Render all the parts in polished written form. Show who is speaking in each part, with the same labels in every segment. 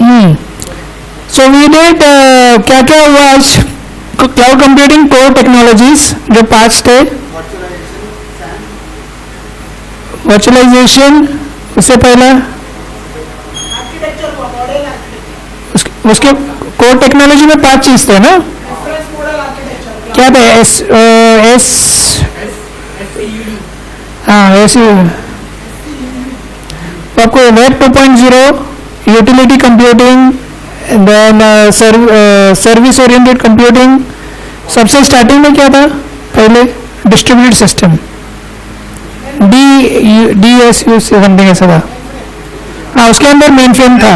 Speaker 1: So we did क्या क्या हुआ आज क्लाउड कंप्यूटिंग कोर टेक्नोलॉजीज जो 5 थे. वर्चुअलाइजेशन उससे पहला उसके कोर टेक्नोलॉजी में 5 चीज थे ना. क्या था? आपको web 2.0, utility computing, then service oriented computing. सबसे स्टार्टिंग में क्या था पहले? डिस्ट्रीब्यूटेड सिस्टम, DSU समथिंग ऐसा था. हाँ, उसके अंदर मेन फ्रेम था.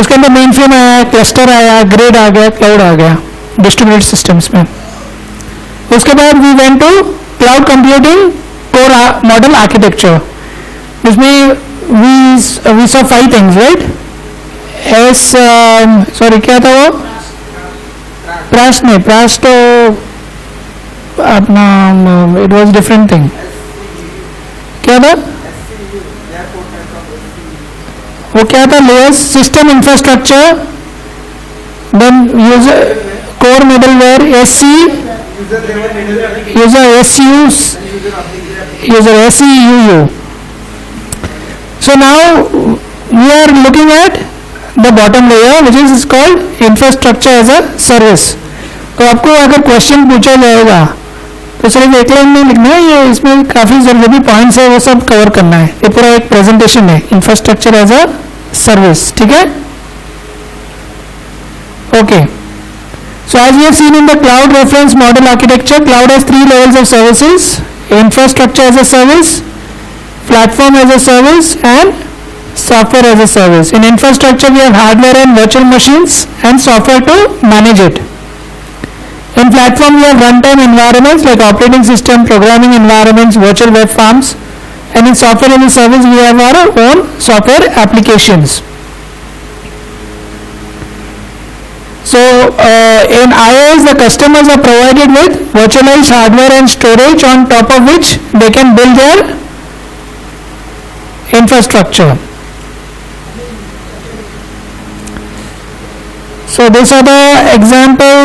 Speaker 1: उसके अंदर मेन फ्रेम आया, क्लस्टर आया, ग्रिड आ गया, क्लाउड आ गया डिस्ट्रीब्यूटेड सिस्टम्स में. उसके बाद we went to cloud computing core model architecture. इसमें we saw 5 things, right? Sorry क्या था वो? प्रास तो अपना इट वाज डिफरेंट थिंग. क्या था वो? क्या था? Layers, system infrastructure, then user core middleware, user SCUU. So now we are looking at the bottom layer which is called infrastructure as a service. तो आपको अगर क्वेश्चन पूछा जाएगा तो सिर्फ एक लाइन में लिखना है. ये इसमें काफी जो भी पॉइंट्स है वो सब कवर करना है. ये पूरा एक प्रेजेंटेशन है इंफ्रास्ट्रक्चर एज अ सर्विस. ठीक है? Okay. So as we have seen in the cloud reference model architecture, cloud has 3 levels of services: infrastructure as a service, platform as a service, and software as a service. In infrastructure we have hardware and virtual machines and software to manage it. In platform we have runtime environments like operating system, programming environments, virtual web farms, and in software as a service we have our own software applications. So in IaaS the customers are provided with virtualized hardware and storage on top of which they can build their infrastructure. So these are the example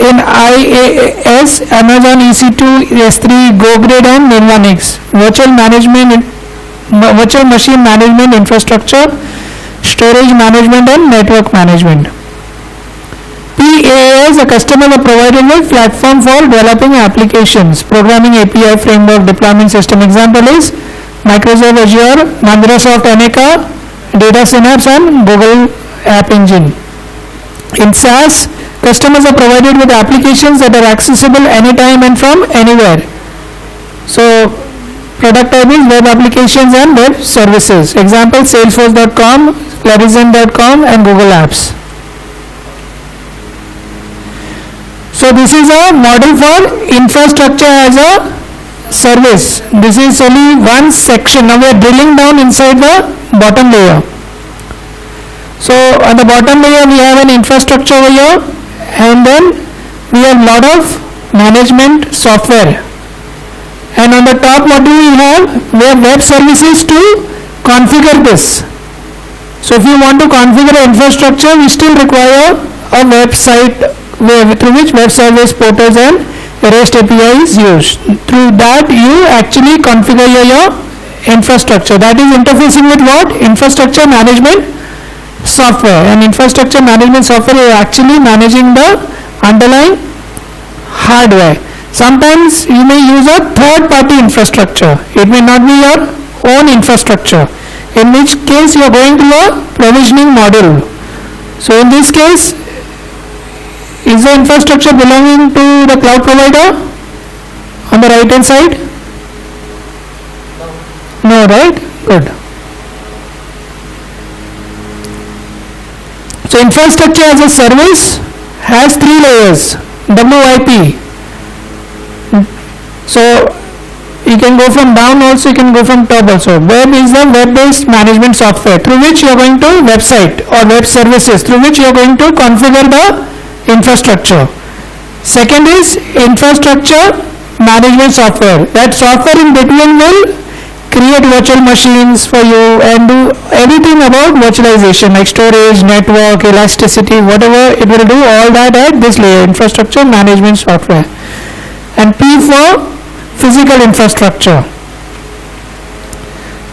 Speaker 1: in IaaS: Amazon EC2, S3, GoGrid and Nutanix. Virtual machine management infrastructure, storage management and network management. PaaS, the customers are provided with platform for developing applications, programming API framework, deployment system. Example is Microsoft Azure, Microsoft Aneka, Data Synapse and Google App Engine. In SaaS, customers are provided with applications that are accessible anytime and from anywhere. So product type is web applications and web services. Example Salesforce.com, Clarizon.com and Google Apps. So this is a model for infrastructure as a service. This is only one section. Now we are drilling down inside the bottom layer. So on the bottom layer we have an infrastructure over here, and then we have lot of management software. And on the top what do we have web services to configure this. So if you want to configure infrastructure, we still require a website through which web service portals and REST API is used. Through that you actually configure your infrastructure. That is interfacing with what? Infrastructure management software. And infrastructure management software is actually managing the underlying hardware. Sometimes you may use a third party infrastructure. It may not be your own infrastructure, in which case you are going to a provisioning model. So in this case, is the infrastructure belonging to the cloud provider on the right hand side? No, right? Good. So infrastructure as a service has 3 layers. WIP. So you can go from down also, you can go from top also. Web is the web-based management software through which you are going to website or web services through which you are going to configure the infrastructure. Second is infrastructure management software. That software in between will create virtual machines for you and do everything about virtualization like storage, network, elasticity, whatever it will do, all that at this layer, infrastructure management software. And P for physical infrastructure.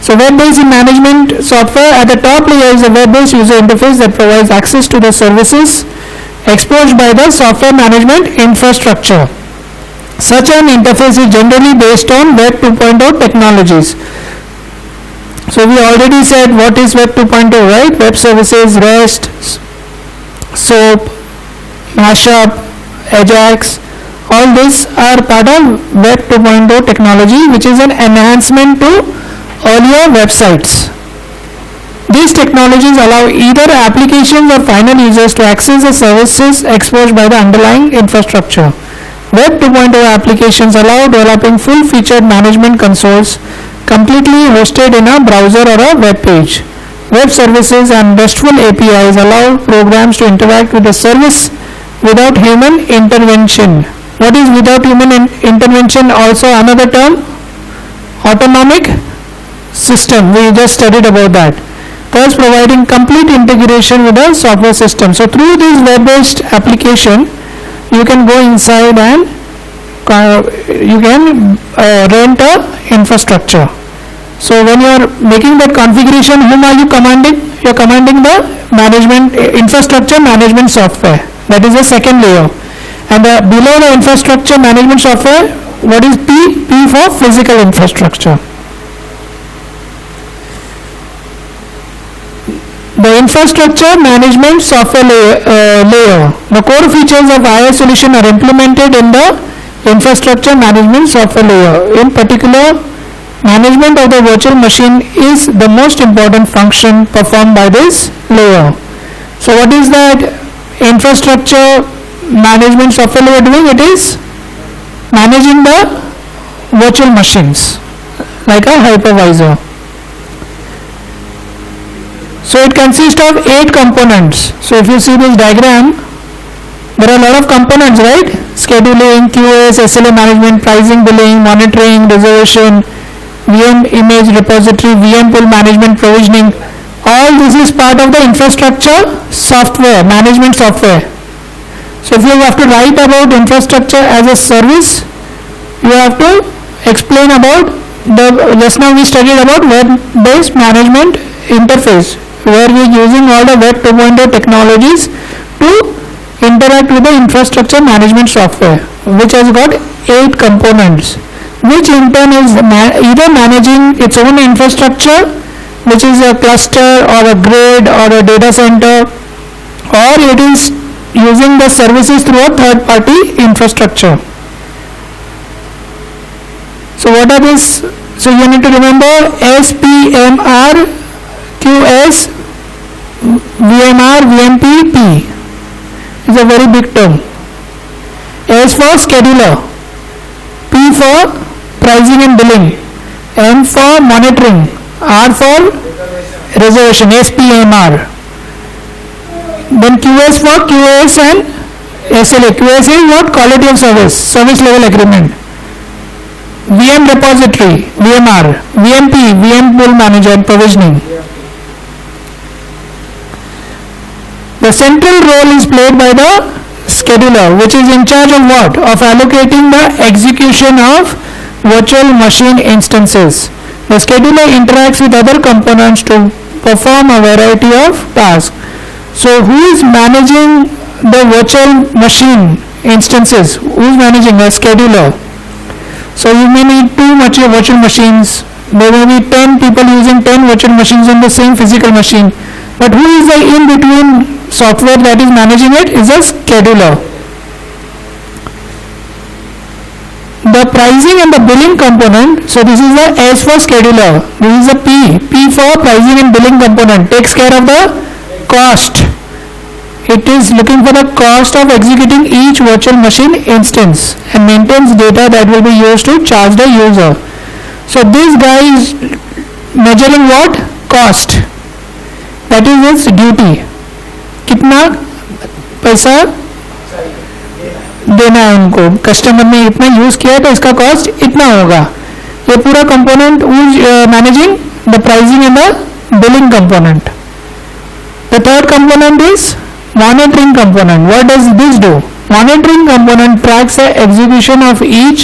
Speaker 1: So web-based management software, at the top layer is a web-based user interface that provides access to the services exposed by the software management infrastructure. Such an interface is generally based on Web 2.0 technologies. So we already said what is Web 2.0, right? Web services, REST, SOAP, Mashup, Ajax, all these are part of Web 2.0 technology, which is an enhancement to earlier websites. These technologies allow either applications or final users to access the services exposed by the underlying infrastructure. Web 2.0 applications allow developing full-featured management consoles completely hosted in a browser or a web page. Web services and RESTful APIs allow programs to interact with the service without human intervention. What is without human intervention? Also another term, autonomic system. We just studied about that. Thus providing complete integration with the software system. So through this web-based application, you can go inside and you can rent a infrastructure. So when you are making that configuration, whom are you commanding? You are commanding the management infrastructure management software. That is the second layer. And below the infrastructure management software, what is P? P for physical infrastructure. The infrastructure management software layer. The core features of IaaS solution are implemented in the infrastructure management software layer. In particular, management of the virtual machine is the most important function performed by this layer. So what is that infrastructure management software layer doing? It is managing the virtual machines like a hypervisor. So it consists of 8 components. So if you see this diagram, there are a lot of components, right? Scheduling, QoS, SLA management, pricing, billing, monitoring, reservation, VM image repository, VM pool management, provisioning. All this is part of the infrastructure software, management software. So if you have to write about infrastructure as a service, you have to explain about just now we studied about web-based management interface, where we are using all the Web 2.0 technologies to interact with the infrastructure management software, which has got 8 components, which in turn is either managing its own infrastructure, which is a cluster or a grid or a data center, or it is using the services through a third-party infrastructure. So what are these? So you need to remember SPMR, QS, VMR, VMP, P is a very big term. S for scheduler, P for pricing and billing, M for monitoring, R for reservation, SPMR. Then QS for QoS and SLA. QoS is what? Quality of service, service level agreement. VM repository, VMR, VMP, VM pool manager and provisioning. The central role is played by the scheduler, which is in charge of what? Of allocating the execution of virtual machine instances. The scheduler interacts with other components to perform a variety of tasks. So who is managing the virtual machine instances? Who is managing? A scheduler. So you may need 2 virtual machines. There may be 10 people using 10 virtual machines on the same physical machine. But who is the in-between software that is managing it? Is a scheduler. The pricing and the billing component, so this is the S for scheduler, this is the P for pricing and billing component, takes care of the cost. It is looking for the cost of executing each virtual machine instance and maintains data that will be used to charge the user. So this guy is measuring what? Cost. That is its duty. कितना पैसा देना है उनको, customer ने इतना use किया तो इसका कॉस्ट इतना होगा. ये पूरा component managing the pricing and the billing component. The third component is monitoring component. What does this do? Monitoring component tracks the execution of each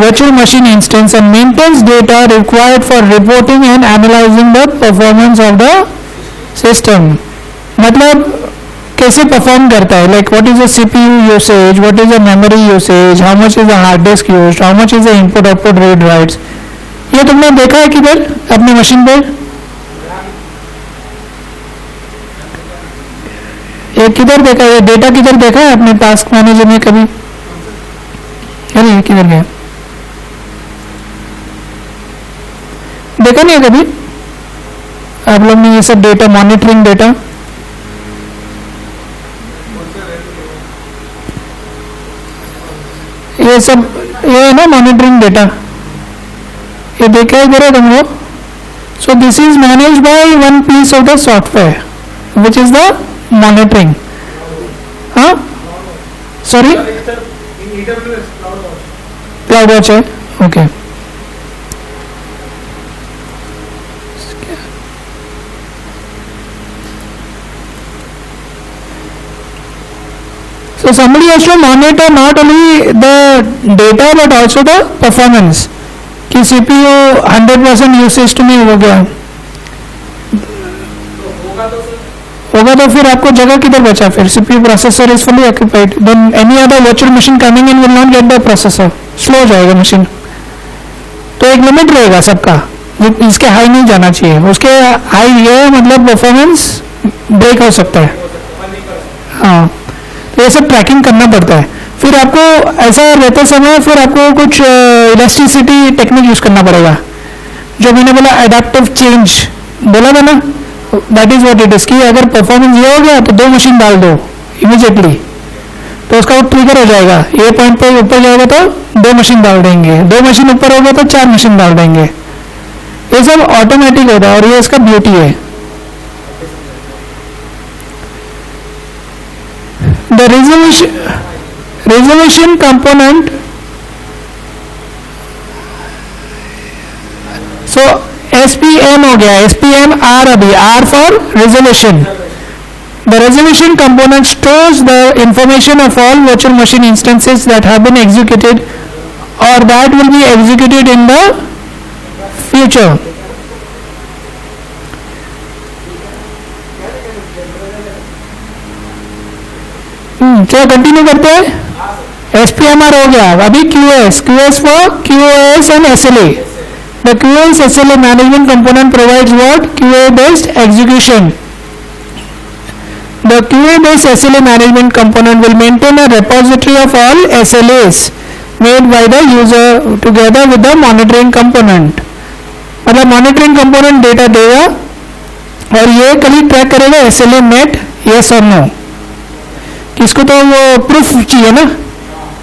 Speaker 1: virtual machine instance and maintains data required for reporting and analyzing the performance of the system. मतलब कैसे perform करता है, like what is the CPU usage, what is the memory usage, how much is the hard disk used, how much is the input output read writes. ये तुमने देखा है किधर अपने मशीन पे? ये किधर देखा है, ये डेटा किधर देखा है अपने टास्क मैनेजर में कभी? अरे ये किधर गया, देखा नहीं है कभी आप लोग ने ये सब डेटा, मॉनिटरिंग डेटा? ये सब ये है ना मॉनिटरिंग डेटा, ये देखा है इधर तुम लोग. So this is manage by one piece of the software which is the monitoring. Sorry, CloudWatch है. Okay. So somebody has to monitor not only the data but also the performance. कि CPU 100% usage तो नहीं हो गया, होगा तो फिर आपको जगह किधर बचा, फिर CPU processor is fully occupied, then any other virtual machine coming in will not get the processor, slow हो जाएगा मशीन. तो एक लिमिट रहेगा सबका, इसके हाई नहीं जाना चाहिए, उसके हाई ये मतलब परफॉर्मेंस ब्रेक हो सकता है. हाँ, तो ये सब ट्रैकिंग करना पड़ता है. फिर आपको ऐसा रहते समय फिर आपको कुछ इलास्टिसिटी टेक्निक यूज करना पड़ेगा, जो मैंने बोला एडेप्टिव चेंज बोला था ना, that is what it is. कि अगर परफॉर्मेंस ये हो गया तो दो मशीन डाल दो इमीडिएटली, तो उसका ट्रिगर हो जाएगा. ये पॉइंट पे ऊपर जाएगा तो दो मशीन डाल देंगे, दो मशीन ऊपर हो गया तो चार मशीन डाल देंगे. ये सब ऑटोमेटिक होता है और ये इसका ब्यूटी है. The reservation component. So SPM हो गया, SPM R अभी, R for resolution. The resolution component stores the information of all virtual machine instances that have been executed or that will be executed in the future. चलो continue करते हैं. SPMR हो गया, अभी QoS for QoS and SLA. The QoS SLA management component provides what? QA-based execution. The QA-based SLA management component will maintain a repository of all SLAs made by the user together with the monitoring component. मतलब monitoring component data देगा और ये कभी track करेगा SLA met yes or no. किसको तो वो proof चाहिए ना,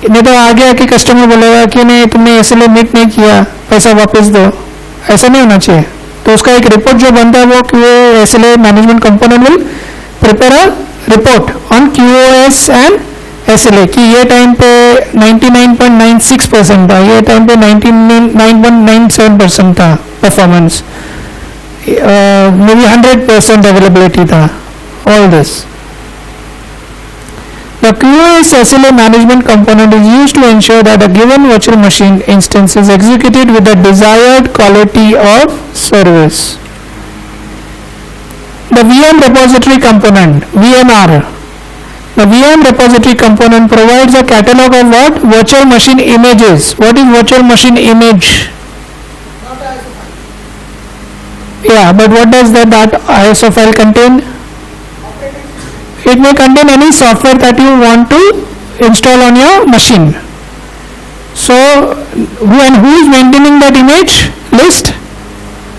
Speaker 1: नहीं तो आगे आके कस्टमर बोलेगा कि नहीं तुमने SLA मीट नहीं किया, पैसा वापस दो. ऐसा नहीं होना चाहिए. तो उसका एक रिपोर्ट जो बनता है वो SLA management component will prepare a report on QoS and SLA कि ये टाइम पे 99.96% था, ये टाइम पे 99.97% था परफॉर्मेंस, मे बी 100% अवेलेबिलिटी था. All this. The QoS SLA management component is used to ensure that a given virtual machine instance is executed with the desired quality of service. The VM repository component, VMR. The VM repository component provides a catalog of what? Virtual machine images. What is virtual machine image? Yeah, but what does that ISO file contain? It may contain any software that you want to install on your machine. So, who is maintaining that image list?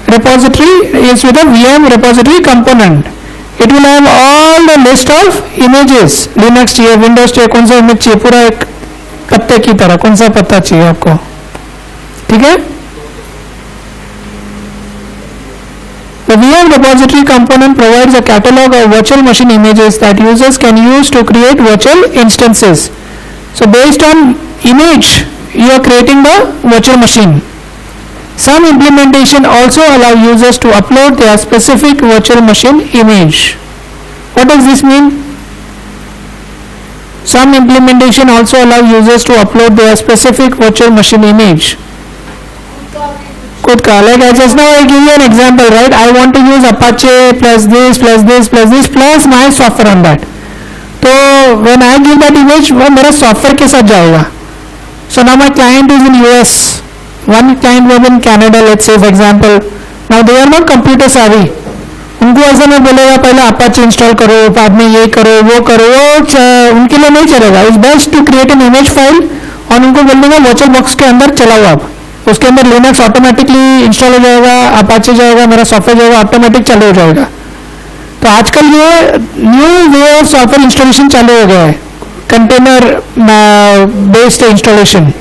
Speaker 1: Repository is with a VM repository component. It will have all the list of images. Linux चाहिए, Windows चाहिए, कौन सा image चाहिए, पूरा एक पत्ते की तरह, कौन सा पत्ता चाहिए आपको, ठीक है? The VM repository component provides a catalog of virtual machine images that users can use to create virtual instances. So based on image, you are creating the virtual machine. Some implementation also allow users to upload their specific virtual machine image. What does this mean? Some implementation also allow users to upload their specific virtual machine image. Like I just now I give you an example, right? I want to use Apache plus this plus this plus this plus my software on that. So when I give that image, वो मेरा software के साथ जाएगा. So now my client is in US. One client was in Canada, let's say for example. Now they are not computer savvy. उनको ऐसा नहीं बोलेगा पहले Apache इंस्टॉल करो, बाद में ये करो, वो उनके लिए नहीं चलेगा. It's best to create an image file और उनको बोल देगा वर्चुअल बॉक्स के अंदर चलाओ आप. उसके अंदर लिनक्स ऑटोमेटिकली इंस्टॉल हो जाएगा, अपाचे जाएगा, मेरा सॉफ्टवेयर जाएगा, ऑटोमेटिक चालू हो जाएगा. तो आजकल ये new way of software installation चालू हो गया है, container based installation.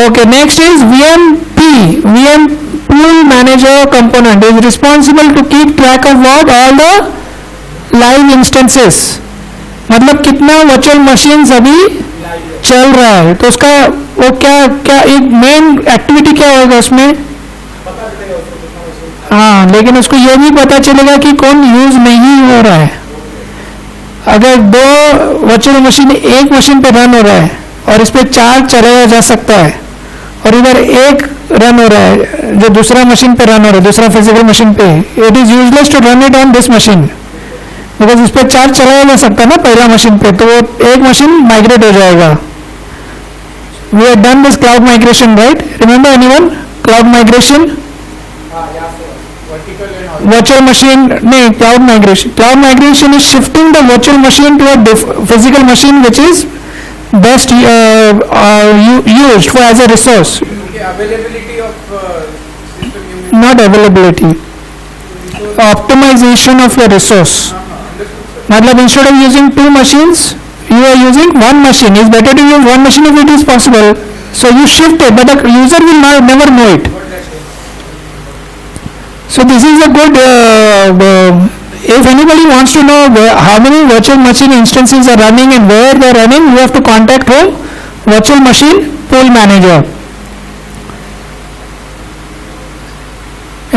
Speaker 1: Okay, next is VMP. VM Pool Manager component is responsible to keep track of what all the live instances. मतलब कितना वर्चुअल मशीन्स अभी चल रहा है. तो उसका वो क्या एक मेन एक्टिविटी क्या होगा उसमें? हाँ, लेकिन उसको ये भी पता चलेगा कि कौन यूज नहीं हो रहा है. अगर दो वर्चुअल मशीन एक मशीन पे रन हो रहा है और इस पे 4 चलाया जा सकता है और इधर एक रन हो रहा है जो दूसरा मशीन पे रन हो रहा है, दूसरा फिजिकल मशीन पे, it is useless to run it on this machine because इस पर 4 चलाया जा सकता है ना पहला मशीन पे, तो वो एक मशीन माइग्रेट हो जाएगा. We have done this cloud migration, right? Remember anyone cloud migration? Virtual machine नहीं, cloud migration is shifting the virtual machine to a physical machine which is best used for as a resource.
Speaker 2: Availability of system unit.
Speaker 1: Not availability. Optimization of your resource. मतलब instead of using 2 machines, you are using 1 machine. It's better to use 1 machine if it is possible. So you shift it, but the user will never know it. So this is a good. If anybody wants to know how many virtual machine instances are running and where they are running, you have to contact the virtual machine pool manager.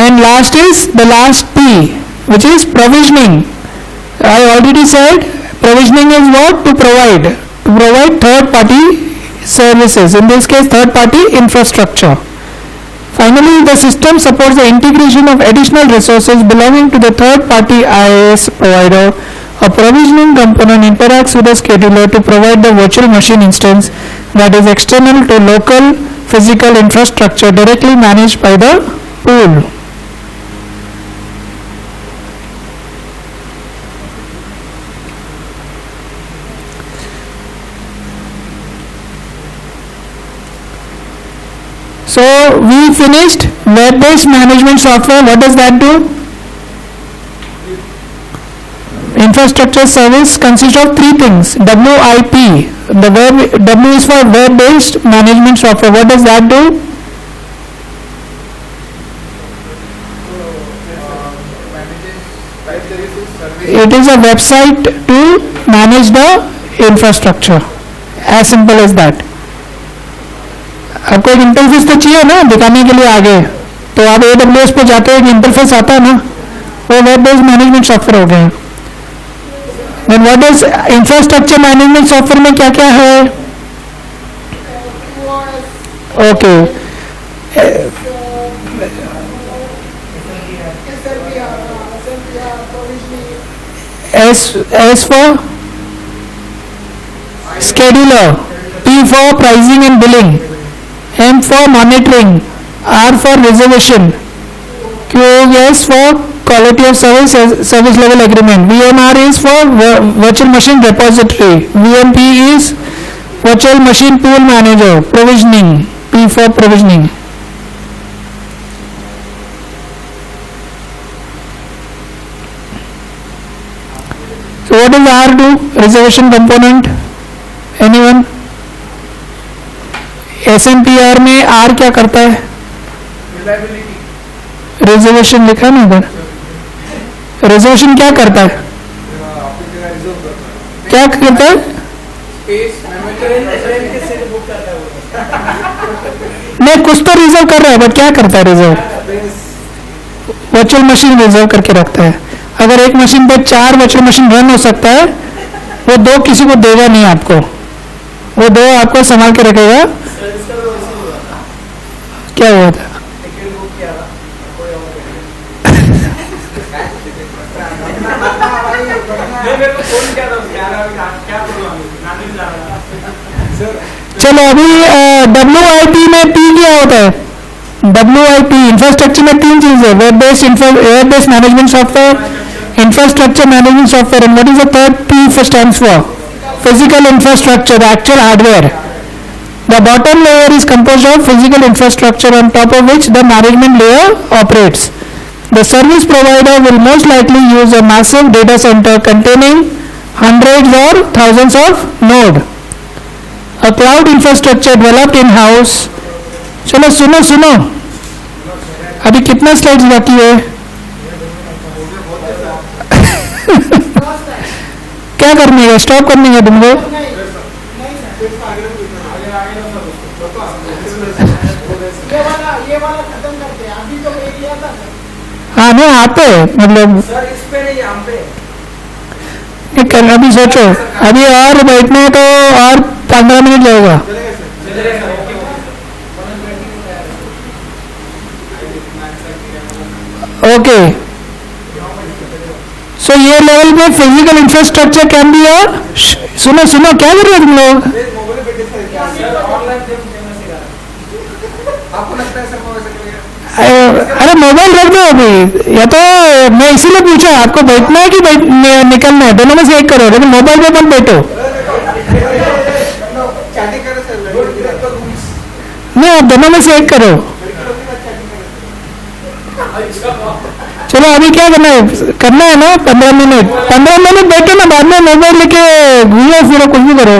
Speaker 1: And last is the last P, which is provisioning. I already said provisioning is what? To provide third party services, in this case third party infrastructure. Finally, the system supports the integration of additional resources belonging to the third-party IaaS provider. A provisioning component interacts with the scheduler to provide the virtual machine instance that is external to local physical infrastructure directly managed by the pool. So we finished web-based management software. What does that do? Infrastructure service consists of 3 things. WIP. The W is for web-based management software. What does that do? It is a website to manage the infrastructure. As simple as that. आपको एक interface तो चाहिए ना दिखाने के लिए आगे, तो आप AWS पे जाते हो एक इंटरफेस आता है ना, वो वेब बेस्ड मैनेजमेंट सॉफ्टवेयर हो गया. Then what is infrastructure management software में क्या क्या है? Okay, S for scheduler, P for pricing and billing, M for monitoring, R for reservation, QoS for quality of service level agreement, VMR is for virtual machine repository, VMP is virtual machine pool manager, provisioning, P for provisioning. So what does R do? Reservation component. Anyone? SMPR में R क्या करता है? Reservation लिखा ना इधर. Reservation क्या करता है? क्या करता है?
Speaker 2: space, memory.
Speaker 3: ट्रेन किससे बुक करता है वो?
Speaker 1: नहीं, कुछ तो रिजर्व कर रहा है, बट क्या करता है रिजर्व? वर्चुअल मशीन रिजर्व करके रखता है. अगर एक मशीन पे 4 वर्चुअल मशीन रन हो सकता है, वो 2 किसी को देगा नहीं आपको, वो 2 आपको संभाल के रखेगा.
Speaker 3: सर इसका तो वैसे ही हुआ था.
Speaker 1: क्या हुआ था?
Speaker 3: टिकट बुक किया था कोई और नहीं, मेरे को फोन किया था उसने, क्या प्रॉब्लम है, नानी जा रहा था.
Speaker 1: चलो अभी WIP में P क्या होता है? WIP इंफ्रास्ट्रक्चर में 3 चीजें, web based management software, infrastructure management software, and what is the third P stands for? Physical infrastructure, actual hardware. The bottom layer is composed of physical infrastructure on top of which the management layer operates. The service provider will most likely use a massive data center containing hundreds or thousands of nodes. A cloud infrastructure developed in-house. चलो सुनो सुनो, अभी कितना slides बाकी है? क्या करनी है? स्टॉप करनी है तुमको?
Speaker 3: ये वाला खत्म करते हैं. अभी तो एक लिया था सर.
Speaker 1: हाँ नहीं, आप पे मतलब
Speaker 3: सर इस पे नहीं, हम पे.
Speaker 1: नहीं करना. अभी सोचो, अभी और बैठने तो और 15 मिनट लगेगा. ओके, सो ये लेवल पे फिजिकल इंफ्रास्ट्रक्चर कैन बी और सुनो सुनो, क्या कर रहे हो तुम लोग?
Speaker 2: आपको लगता है सर वो वैसे करेगा?
Speaker 1: अरे मोबाइल रख दो अभी. या तो मैं इसीलिए पूछा आपको बैठना है कि निकलना है, दोनों में से एक करो, लेकिन मोबाइल पे मत बैठो.
Speaker 2: चैटिंग करो सर.
Speaker 1: नहीं, आप दोनों में से एक करो. चलो अभी क्या करना है ना, 15 मिनट बैठो ना, बाद में मोबाइल लेके घूमो फिरो, कुछ भी करो.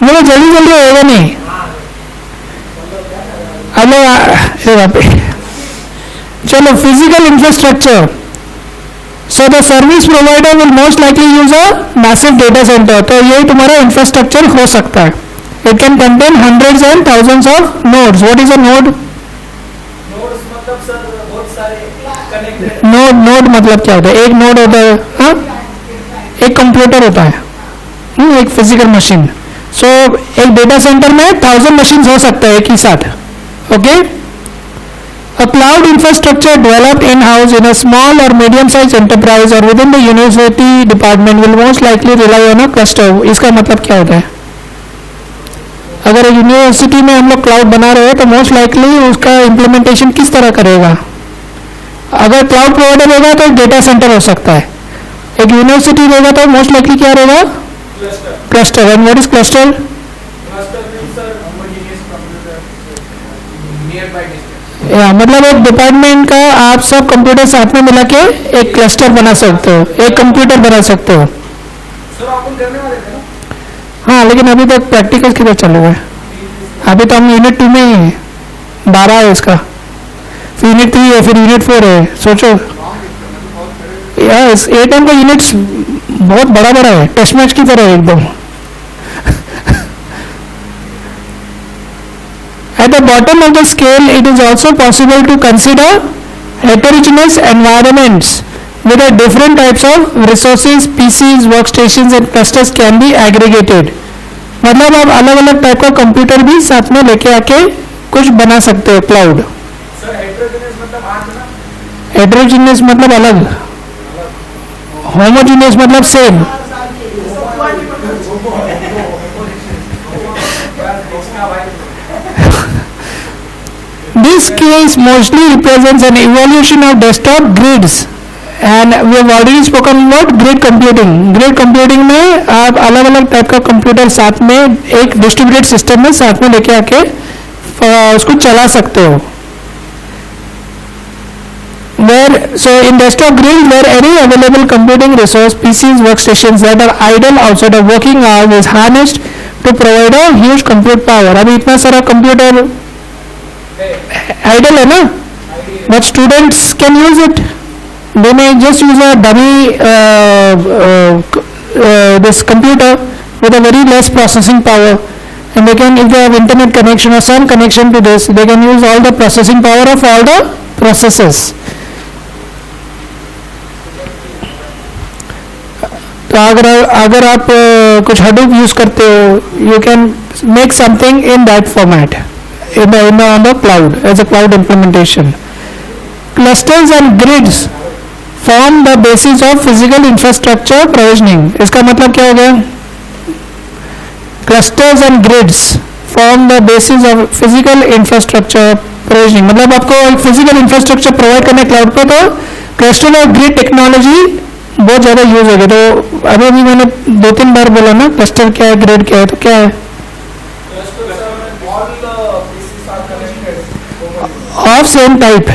Speaker 1: मेरे जल्दी जल्दी होगा नहीं. अब चलो, physical infrastructure. So the service provider will most likely use a massive data centre. तो ये तुम्हारा इंफ्रास्ट्रक्चर हो सकता है. It can contain hundreds and thousands of nodes. What is a node?
Speaker 3: Notes मतलब सर बहुत सारे कनेक्टेड.
Speaker 1: नोड मतलब क्या होता है? एक नोड होता है, हाँ, एक कंप्यूटर होता है, एक फिजिकल मशीन. सो एक डेटा सेंटर में 1000 मशीन हो सकता है एक ही साथ. Okay. A cloud infrastructure developed in-house in a small or medium-sized enterprise or within the university department will most likely rely on a cluster. इसका मतलब क्या होता है? अगर एक यूनिवर्सिटी में हम लोग क्लाउड बना रहे हैं तो मोस्ट लाइकली उसका इम्प्लीमेंटेशन किस तरह करेगा? अगर क्लाउड प्रोवाइडर होगा तो डेटा सेंटर हो सकता है. एक यूनिवर्सिटी होगा तो मोस्ट लाइकली क्या रहेगा? Cluster. And what is cluster?
Speaker 2: Nearby distance.
Speaker 1: मतलब एक डिपार्टमेंट का आप सब कंप्यूटर साथ में मिला के एक क्लस्टर बना सकते हो, एक कंप्यूटर बना सकते हो.
Speaker 3: सर अपन करने वाले थे ना.
Speaker 1: हाँ, लेकिन अभी तक प्रैक्टिकल किधर चालू है? अभी तो हम यूनिट 2 में ही हैं. 12 है इसका, फिर यूनिट 3 है, फिर यूनिट 4 है. सोचो यार, इस ए टाइम का यूनिट्स बहुत बड़ा बड़ा है, टेस्ट मैच की तरह है एकदम. At the bottom of the scale, it is also possible to consider heterogeneous environments with the different types of resources, PCs, workstations and clusters can be aggregated. मतलब आप अलग अलग टाइप का कंप्यूटर भी साथ में लेके आके कुछ बना सकते हो क्लाउड.
Speaker 3: सर हेटेरोजेनियस मतलब आठ ना.
Speaker 1: हेटेरोजेनियस मतलब अलग, होमोजेनियस मतलब same. This case mostly represents an evolution of desktop grids, and we have already spoken about grid computing. Grid computing में आप अलग अलग टाइप का कंप्यूटर साथ में एक डिस्ट्रीब्यूटेड सिस्टम में साथ में लेके आके उसको चला सकते हो. So in desktop grid, where any available computing resource, PCs, workstations that are idle outside of working hours is harnessed to provide a huge compute power. अभी इतना सारा कंप्यूटर आइडल है ना, but students can use it. They may just use a dummy this computer with a very less processing power, and they can, if they have internet connection or some connection to this, they can use all the processing power of all the processes. तो अगर आप कुछ Hadoop use करते हो, you can make something in that format on the cloud as a cloud implementation. Clusters and grids form the basis of physical infrastructure provisioning. इसका मतलब क्या हो गया? Clusters and grids form the basis of physical infrastructure provisioning. मतलब आपको एक physical infrastructure provide करने cloud पे, तो cluster और grid technology बहुत ज़्यादा यूज होगी. तो अभी भी मैंने 2-3 बार बोला ना, cluster क्या है, grid क्या है, तो क्या है?
Speaker 3: All the pieces are connected.
Speaker 1: Of same type,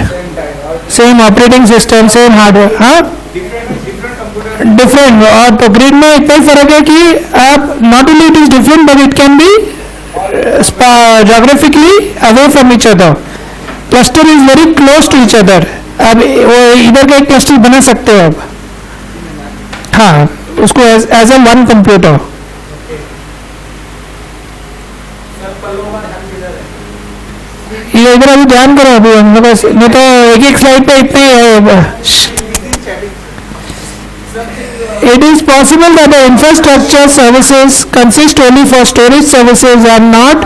Speaker 1: same operating system, same hardware. हाँ,
Speaker 3: Different computer.
Speaker 1: डिफरेंट. और तो ग्रिड में इतना ही फर्क है कि आप not only it is different but it can be geographically away from each other. Cluster is very close to each other. अब वो इधर का एक क्लस्टर बना सकते हो आप, हाँ, उसको as a one computer.
Speaker 3: Sir पल्लों का ध्यान किधर है?
Speaker 1: ये इधर अभी ध्यान करो, अभी हम लोग नहीं तो एक स्लाइड पे इतने. It is possible that the infrastructure services consist only for storage services and not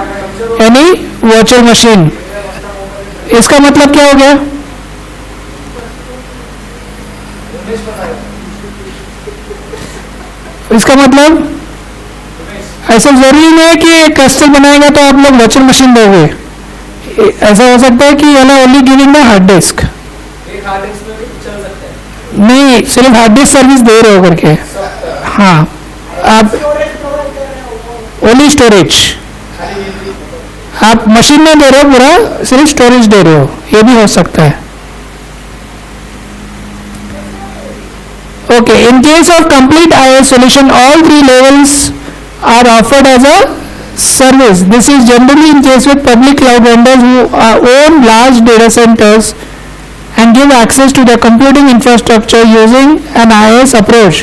Speaker 1: any virtual machine. इसका मतलब क्या हो गया? इसका मतलब ऐसा जरूरी नहीं है कि एक क्लस्टर बनाएगा तो आप लोग वर्चुअल मशीन दोगे. ऐसा हो सकता है कि you are only giving the hard disk.
Speaker 3: एक हार्ड डिस्क में भी चल सकता है.
Speaker 1: नहीं, सिर्फ हार्ड डिस्क सर्विस दे रहे हो करके. हाँ, आप ओनली स्टोरेज, आप मशीन में दे रहे हो पूरा, सिर्फ स्टोरेज दे रहे हो, ये भी हो सकता है. Okay, in case of complete IaaS solution, all 3 levels are offered as a service. This is generally in case with public cloud vendors who own large data centers and give access to the computing infrastructure using an IaaS approach.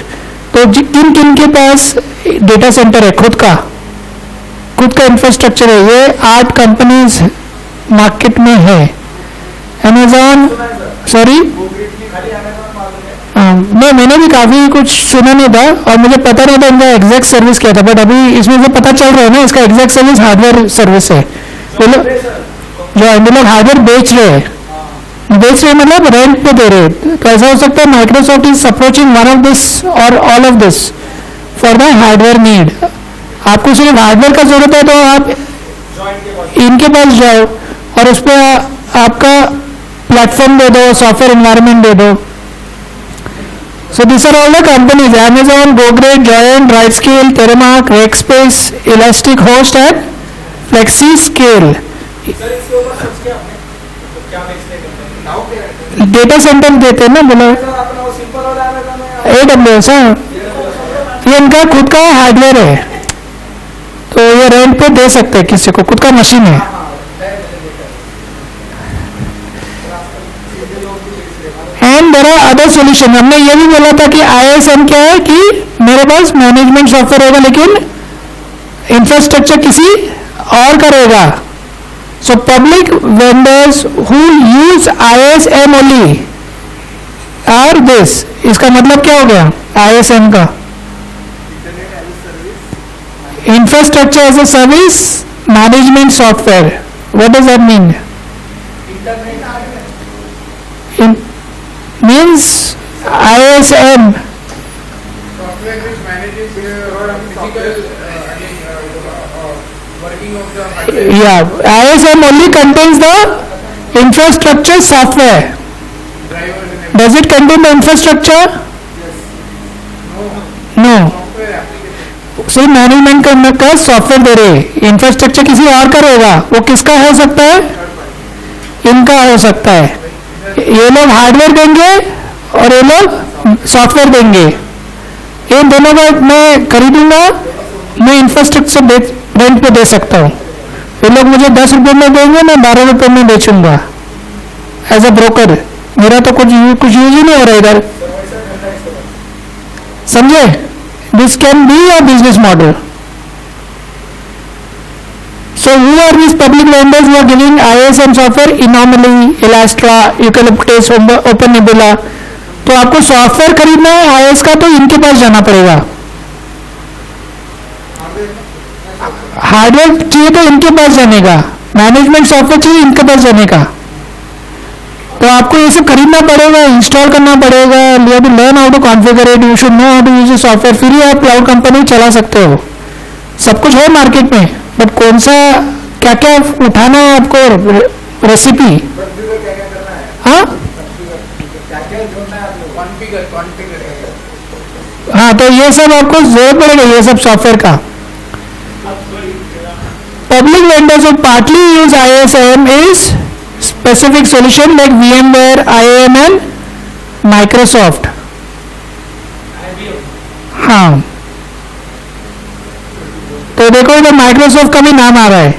Speaker 1: तो किन किन के पास data centre है, खुद का infrastructure है, ये 8 companies market में है. Amazon, सॉरी, नहीं, मैंने भी काफ़ी कुछ सुना नहीं था और मुझे पता नहीं था इनका एग्जैक्ट सर्विस क्या था, बट अभी इसमें से पता चल रहा है ना, इसका एग्जैक्ट सर्विस हार्डवेयर सर्विस है. वो लोग जो लोग हार्डवेयर बेच रहे हैं, मतलब रेंट पे दे रहे हैं. तो ऐसा हो सकता है Microsoft is approaching one of this और all of this for the hardware need. आपको सिर्फ हार्डवेयर का जरूरत है तो आप इनके पास जाओ और उस पर आपका प्लेटफॉर्म दे दो, सॉफ्टवेयर इन्वायरमेंट दे दो. So these are all the companies: Amazon, GoGrid, Giant, RightScale, Terramark, Rackspace, Elastic Host and FlexiScale.
Speaker 3: Sir इसके ऊपर सर्च किया आपने तो क्या बेचते हैं? नाउ क्या है?
Speaker 1: डेटा सेंटर देते हैं ना, बोला
Speaker 3: सर अपना वो सिंपल वाला Amazon है.
Speaker 1: AWS. हाँ, ये इनका खुद का हार्डवेयर है, तो ये रेंट पे दे सकते हैं किसी को, खुद का मशीन है. And there are other solution. हमने ये भी बोला था कि IaaS क्या है कि मेरे पास मैनेजमेंट सॉफ्टवेयर होगा लेकिन इंफ्रास्ट्रक्चर किसी और का रहेगा. So public vendors who use IaaS only are this. इसका मतलब क्या हो गया IaaS का? Infrastructure as a service management software. What does that mean? Means ISM.
Speaker 2: Software which manages physical working of the hardware.
Speaker 1: Yeah, ISM only contains the infrastructure software.
Speaker 2: Drivers and everything.
Speaker 1: Does it contain the infrastructure? No.
Speaker 2: Software application.
Speaker 1: सिर्फ management करने का software दे रहे. Infrastructure किसी और का रहेगा, वो किसका हो सकता है? इनका हो सकता है. ये लोग हार्डवेयर देंगे और ये लोग सॉफ्टवेयर देंगे. इन दोनों का मैं खरीदूंगा, मैं इंफ्रास्ट्रक्चर रेंट पे दे सकता हूँ. ये लोग मुझे 10 रुपये में देंगे, मैं 12 रुपये में बेचूंगा एज अ ब्रोकर. मेरा तो कुछ यूज ही नहीं हो रहा इधर, समझे? This can be a business model. So who are these public vendors who are giving ISM software? Anomaly, Elastra, Eucalyptus, OpenNebula. तो आपको सॉफ्टवेयर खरीदना है IIS का तो इनके पास जाना पड़ेगा. हार्डवेयर चाहिए तो इनके पास जाने का, मैनेजमेंट सॉफ्टवेयर चाहिए इनके पास जाने का. तो आपको ये सब खरीदना पड़ेगा, इंस्टॉल करना पड़ेगा. You have to learn how to configure it, you should know how to use the software. फिर ही आप क्लाउड कंपनी चला सकते हो. सब कुछ है मार्केट में, बट कौन सा क्या क्या उठाना है आपको रेसिपी. हाँ हाँ, तो ये सब आपको जरूरत पड़ेगा, ये सब सॉफ्टवेयर का. Public vendors who partly use ISM is specific solution like VMware, IAM and Microsoft. हाँ, तो देखो इधर माइक्रोसॉफ्ट का भी नाम आ रहा है.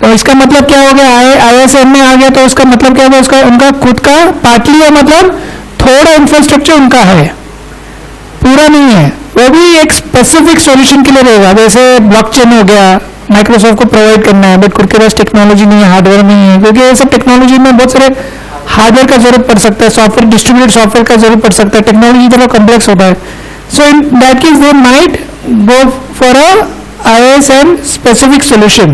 Speaker 1: तो इसका मतलब क्या हो गया, ISM में आ गया. तो उसका मतलब क्या होगा, उसका उनका खुद का पार्टली है, मतलब थोड़ा इंफ्रास्ट्रक्चर उनका है, पूरा नहीं है. वो भी एक स्पेसिफिक सॉल्यूशन के लिए रहेगा. जैसे ब्लॉकचेन हो गया, माइक्रोसॉफ्ट को प्रोवाइड करना है, बट खुद के पास टेक्नोलॉजी नहीं है, हार्डवेयर नहीं है. क्योंकि ये सब टेक्नोलॉजी में बहुत सारे हार्डवेयर का जरूरत पड़ सकता है, सॉफ्टवेयर डिस्ट्रीब्यूटेड सॉफ्टवेयर का जरूरत पड़ सकता है, टेक्नोलॉजी थोड़ा कॉम्प्लेक्स होता है. So in that case they might go for a ISM specific solution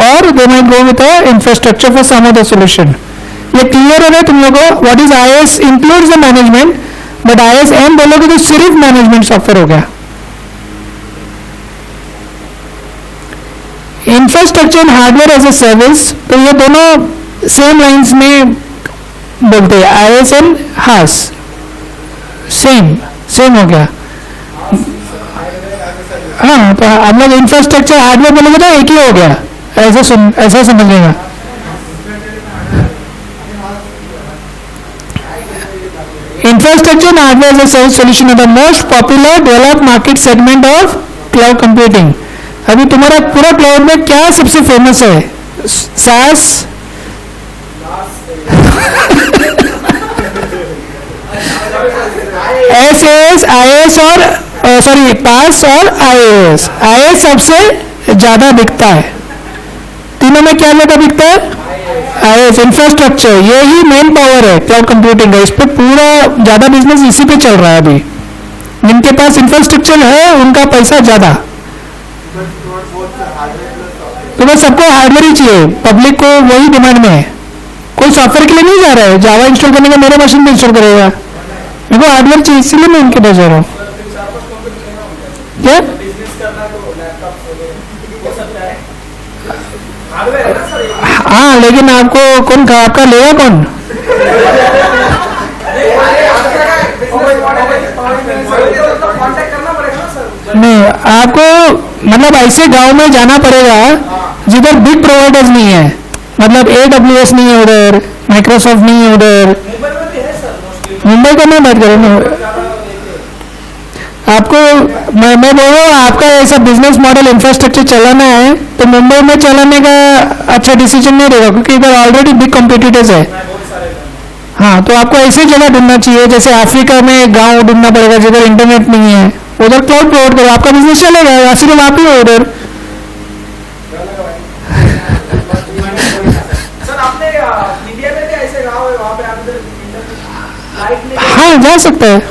Speaker 1: or they might go with a infrastructure for some other solution. ये क्लियर हो गया तुम लोगों को. What is IS includes the management, but ISM बोलोगे तो सिर्फ management software हो गया. Infrastructure and hardware as a service, तो ये दोनों सेम लाइंस में बोलते हैं. ISM हास सेम हो गया. हाँ, तो हम लोग इंफ्रास्ट्रक्चर हार्डवेयर बोलेंगे तो एक ही हो गया, ऐसा समझेगा. Infrastructure and hardware as a service solution are the most popular developed market segment of cloud computing. अभी तुम्हारा पूरा क्लाउड में क्या सबसे फेमस है? SaaS, SAS, IS और सॉरी पास और IAS. IAS सबसे ज्यादा बिकता है. तीनों में क्या ज्यादा बिकता है? IAS. इंफ्रास्ट्रक्चर, ये ही मेन पावर है क्लाउड कंप्यूटिंग का. इस पे पूरा ज्यादा बिजनेस इसी पे चल रहा है अभी. जिनके पास इंफ्रास्ट्रक्चर है उनका पैसा ज्यादा. तो बस सबको हार्डवेयर ही चाहिए, पब्लिक को वही डिमांड में है. कोई सॉफ्टवेयर के लिए नहीं जा रहा है. जावा इंस्टॉल करने का मेरे मशीन में इंस्टॉल करेगा, मेरे को हार्डवेयर चाहिए, इसीलिए मैं उनके पास जा रहा हूँ. क्या हाँ, लेकिन आपको कौन आपका लेगा कौन? नहीं, आपको मतलब ऐसे गांव में जाना पड़ेगा जिधर बिग प्रोवाइडर्स नहीं है. मतलब AWS नहीं है उधर, माइक्रोसॉफ्ट नहीं है उधर. मुंबई का मैं बात करूँ आपको, मैं बोल रहा हूँ आपका ऐसा बिजनेस मॉडल इंफ्रास्ट्रक्चर चलाना है तो मुंबई में चलाने का अच्छा डिसीजन नहीं रहेगा, क्योंकि इधर ऑलरेडी बिग कॉम्पिटिटर्स है. हाँ, तो आपको ऐसी जगह ढूंढना चाहिए. जैसे अफ्रीका में गांव ढूंढना पड़ेगा जिधर इंटरनेट नहीं है, उधर क्लाउड प्रोवाइड करो, आपका बिजनेस चलेगा. या सिर्फ आप ही हो उधर. हाँ, जा सकता है.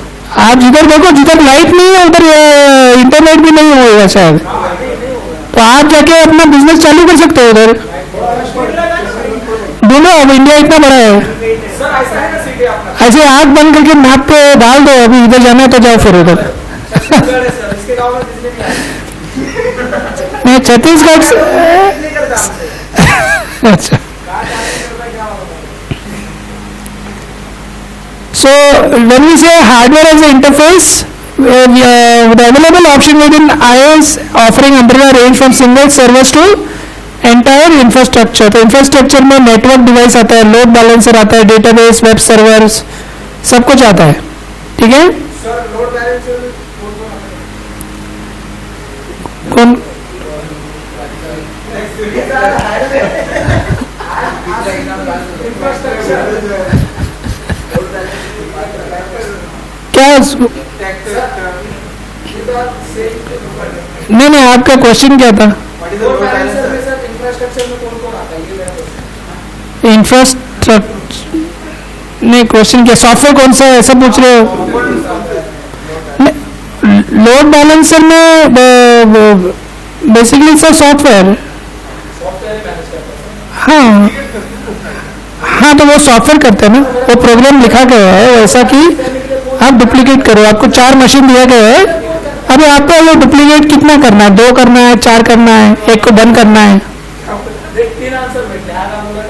Speaker 1: आप जिधर देखो, जिधर लाइट नहीं है उधर इंटरनेट भी नहीं होगा शायद, तो आप जाके अपना बिजनेस चालू कर सकते हो उधर. दोनों, अब इंडिया इतना बड़ा है. ऐसे आग बंद करके मैप पे डाल दो, अभी इधर जाना है तो जाओ फिर उधर. नहीं, छत्तीसगढ़ से. अच्छा, so when we say hardware as an interface, the available option within IaaS offering umbrella range from single servers to entire infrastructure. तो infrastructure में network device आता है, load balancer आता है, database, web servers, सब कुछ आता है. ठीक है? कौन? क्या
Speaker 3: You are saying
Speaker 1: नहीं नहीं, आपका क्वेश्चन क्या था?
Speaker 3: लोड बैलेंसर में सर इंफ्रास्ट्रक्चर में कौन कौन आता है ये मेरा क्वेश्चन।
Speaker 1: इंफ्रास्ट्रक्चर नहीं, क्वेश्चन क्या, सॉफ्टवेयर कौन सा है ऐसा पूछ रहे हो? लोड बैलेंसर में basically it's software.
Speaker 3: Software manage करता है।
Speaker 1: हाँ हाँ, तो वो सॉफ्टवेयर करते हैं ना, वो प्रोग्राम लिखा गया है ऐसा कि आप डुप्लीकेट करो। आपको 4 मशीन दिया गया है, अभी आपको वो डुप्लीकेट कितना करना है, 2 करना है, 4 करना है, 1 को बंद करना है।
Speaker 3: देख 3 आंसर भेटले आता मुलं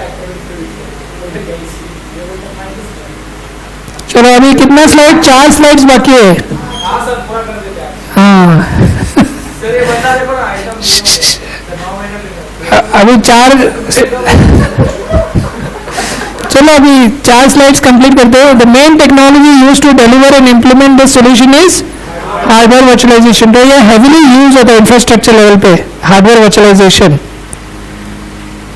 Speaker 1: चलो अभी कितना स्लाइड, 4 स्लाइड्स बाकी है।
Speaker 3: हाँ सर पूरा कर देते हैं
Speaker 1: हाँ
Speaker 3: सर। ये बता दे पर आइटम 9 महीने
Speaker 1: अभी 4 चलो अभी 4 स्लाइड्स कंप्लीट करते हैं। The main technology use to deliver and implement this solution is hardware virtualization. तो ये हेवीली यूज होता है इंफ्रास्ट्रक्चर लेवल पे, hardware virtualization.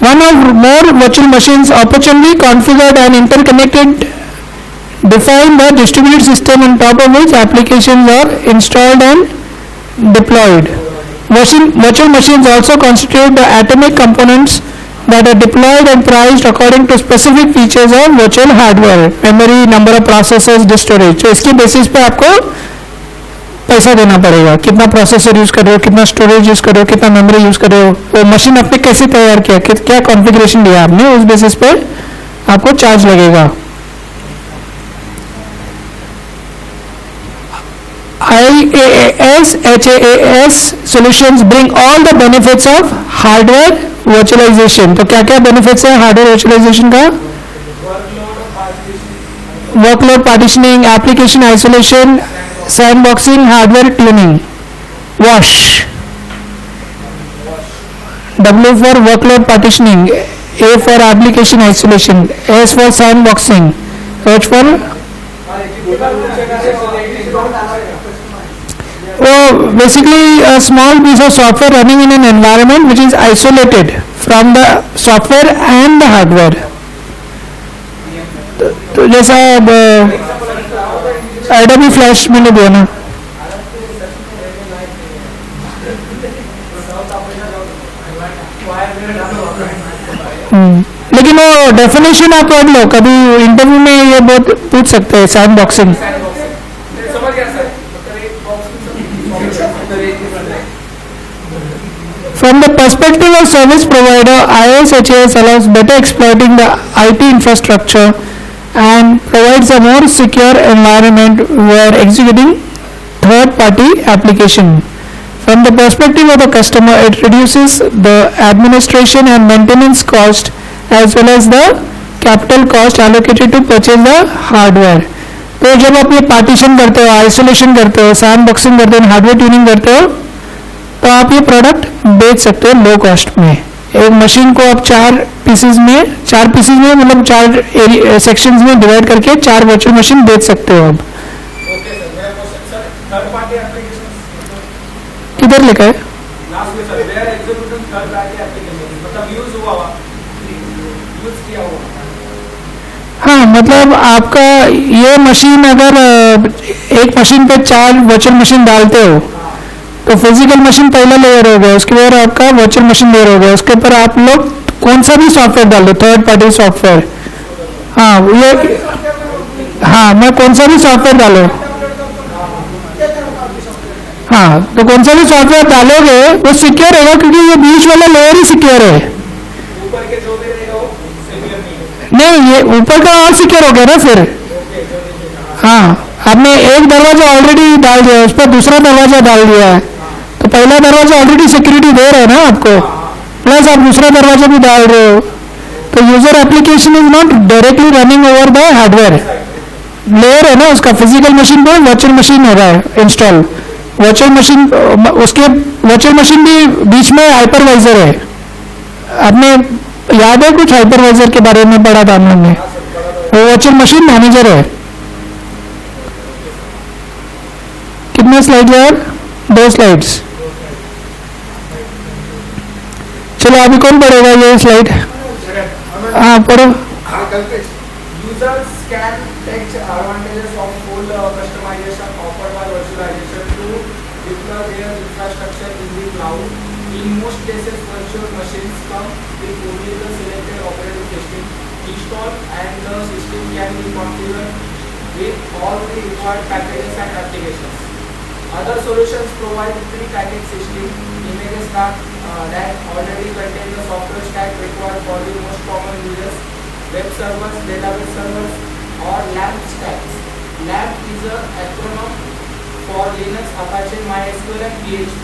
Speaker 1: One or more virtual machines opportunely configured and interconnected define the distributed system on top of which applications are installed and deployed. Virtual machines also constitute the atomic components that are deployed and priced according to specific features of virtual hardware, memory, number of processors, disk storage. तो इसके basis पे आपको पैसा देना पड़ेगा, कितना processor use कर रहे हो, कितना स्टोरेज यूज कर रहे हो, कितना मेमोरी यूज कर रहे हो, वो मशीन आपने कैसे तैयार किया, क्या कॉन्फ़िगरेशन दिया आपने, उस बेसिस पे आपको चार्ज लगेगा। IaaS, HaaS solutions bring all the benefits of hardware virtualization. तो क्या क्या बेनिफिट्स है हार्डवेयर वर्चुअलाइजेशन का? Workload partitioning, application isolation, sandboxing, hardware tuning. Wash, W for workload partitioning, A for application isolation, S for sandboxing, H for basically a small piece of software running in an environment which is isolated from the software and the hardware. तो जैसा Adobe Flash मैंने दिया ना, लेकिन वो definition आप पढ़ लो, कभी इंटरव्यू में ये बहुत पूछ सकते हैं। सैंडबॉक्सिंग
Speaker 3: समझ गया sir.
Speaker 1: From the perspective of service provider, IaaS allows better exploiting the IT infrastructure and provides a more secure environment where executing third-party application. From the perspective of the customer, it reduces the administration and maintenance cost as well as the capital cost allocated to purchase the hardware. तो जब आप ये partition करते हो, isolation करते हो, sandboxing करते हो, हार्डवेयर ट्यूनिंग करते हो, तो आप ये प्रोडक्ट बेच सकते हो लो कॉस्ट में। एक मशीन को आप 4 पीसेज में मतलब 4 सेक्शंस में डिवाइड करके 4 वर्चुअल मशीन बेच सकते हो आप।
Speaker 3: ओके सर, मेरा question sir, third party applications
Speaker 1: किधर लिखा है?
Speaker 3: लास्ट में sir, where executing third party application मतलब यूज किया हुआ।
Speaker 1: हाँ, मतलब आपका ये मशीन अगर एक मशीन पे 4 वर्चुअल मशीन डालते हो तो फिजिकल मशीन पहला लेयर हो गया, उसके बाद आपका वर्चुअल मशीन लेयर हो गया, उसके ऊपर आप लोग कौन सा भी सॉफ्टवेयर डाल दो, थर्ड पार्टी सॉफ्टवेयर। हाँ ये, हाँ मैं कौन सा भी सॉफ्टवेयर डालो, हाँ तो कौन सा भी सॉफ्टवेयर डालोगे वो सिक्योर होगा, क्योंकि ये बीच वाला लेयर ही सिक्योर है।
Speaker 3: ऊपर के जो भी रहेगा वो सिक्योर नहीं है।
Speaker 1: नहीं, ये ऊपर का और सिक्योर हो गया ना फिर। हाँ, आपने एक दरवाजा ऑलरेडी डाल दिया, उस पर दूसरा दरवाजा डाल दिया है, तो पहला दरवाजा ऑलरेडी सिक्योरिटी दे रहा है ना आपको, प्लस आप दूसरा दरवाजा भी डाल रहे हो, तो user application is not directly running over the hardware layer है ना, उसका फिजिकल मशीन पे वर्चुअल मशीन हो रहा है इंस्टॉल। वर्चुअल मशीन, उसके वर्चुअल मशीन भी बीच में हाइपरवाइजर है। आपने याद है कुछ हाइपरवाइजर के बारे में पढ़ा था हम लोग ने, वो वर्चुअल मशीन मैनेजर है। कितने स्लाइड यार? 2 स्लाइड्स। चलो अभी कौन पढ़ेगा ये स्लाइड? हाँ पढ़ो।
Speaker 3: Users can take advantages of full customization offered by virtualization to deploy their infrastructure in the cloud. In most cases, virtual machines come with only the selected operating system installed, and the system can be configured with all the required packages and applications. Other solutions provide pre-packaged system images that already contain the software stack required for the most common users, web servers, database servers, or LAMP stacks. LAMP is an acronym for Linux, Apache, MySQL, and PHP,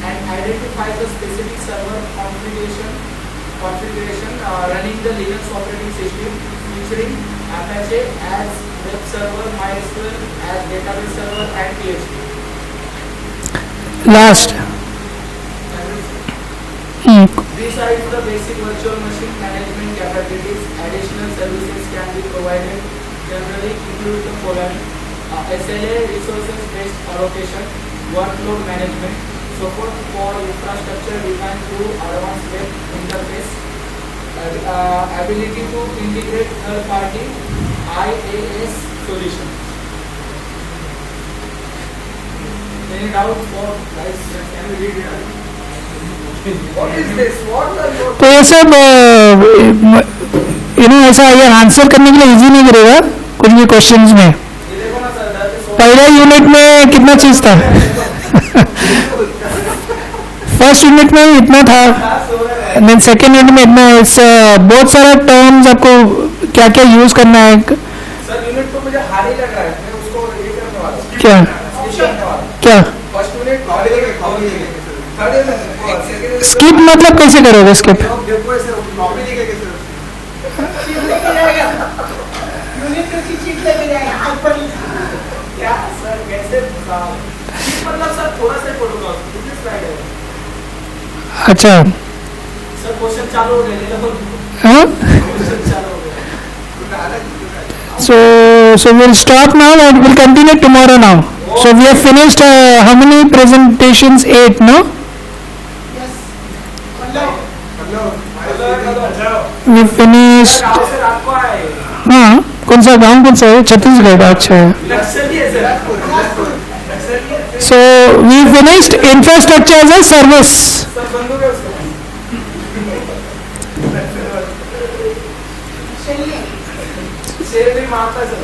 Speaker 3: and identifies the specific server configuration running the Linux operating system, featuring Apache as web server, MySQL as database server, and PHP.
Speaker 1: Last.
Speaker 3: Besides the basic virtual machine management capabilities, additional services can be provided, generally include the following: SLA, resources-based allocation, workload management, support for infrastructure defined through advanced web interface, ability to integrate third-party IaaS solutions. Any doubt for guys? Can we read it? What is this? What are your
Speaker 1: तो ये सब ऐसा ये answer करने के लिए easy नहीं करेगा कुछ भी क्वेश्चंस में.
Speaker 3: ये देखो ना सर, that is
Speaker 1: पहला यूनिट में कितना चीज था? फर्स्ट यूनिट में इतना था, देन सेकेंड यूनिट में इतना. बहुत सारा टर्म्स आपको क्या क्या यूज करना है.
Speaker 3: सर यूनिट तो मुझे हार्ड ही लग रहा है. मैं उसको ये करने वाला हूं.
Speaker 1: क्या क्या
Speaker 3: first unit third unit
Speaker 1: skip मतलब कैसे करोगे स्किप?
Speaker 3: देखो ऐसे कॉपी लिखे कैसे यूनिट की चीज लेके जाएगा ऊपर क्या सर कैसे मतलब सर थोड़ा सा पढ़ूंगा कितने स्लाइड है.
Speaker 1: अच्छा
Speaker 3: सर क्वेश्चन चालू हो गए ले लो.
Speaker 1: हाँ.
Speaker 3: क्वेश्चन चालू हो गया.
Speaker 1: So we'll stop now and we'll continue tomorrow now. So we have finished how many presentations? 8, no? We finished.
Speaker 3: गांव से रात को आए.
Speaker 1: हाँ, कौन सा गांव कौन सा है? छत्तीसगढ़. अच्छा.
Speaker 3: नक्सली है sir.
Speaker 1: So we finished infrastructure as a service.
Speaker 3: Sir बंदूक है उसके पास. शेर भी मारता है सर.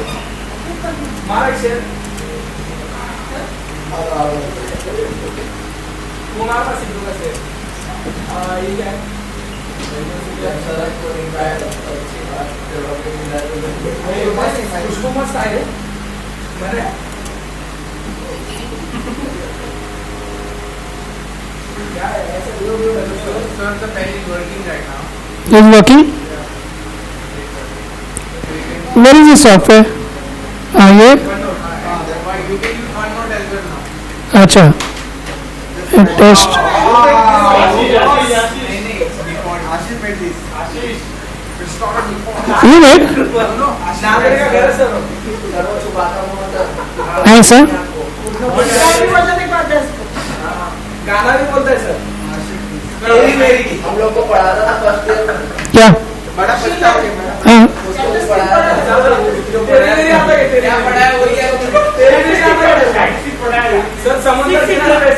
Speaker 3: मारा शेर. वो मारता सिद्धू का शेर. ये क्या है? उसको मस्त आए मैंने क्या है ऐसे video
Speaker 2: So the pen is working right now.
Speaker 1: Is working? Where is the software? ये.
Speaker 2: Why you can use OneNote as well now.
Speaker 1: अच्छा. Test. You made?
Speaker 3: नागरिक का घर है सर.
Speaker 1: हाँ सर.
Speaker 3: गाना भी बोलता है सर. मेरी मेरी हम लोग को पढ़ाता था फर्स्ट ईयर में.
Speaker 1: क्या?
Speaker 2: बड़ा बच्चा हो गया.
Speaker 1: हाँ.
Speaker 3: क्या पढ़ाया वही है. सर समुद्र किनारे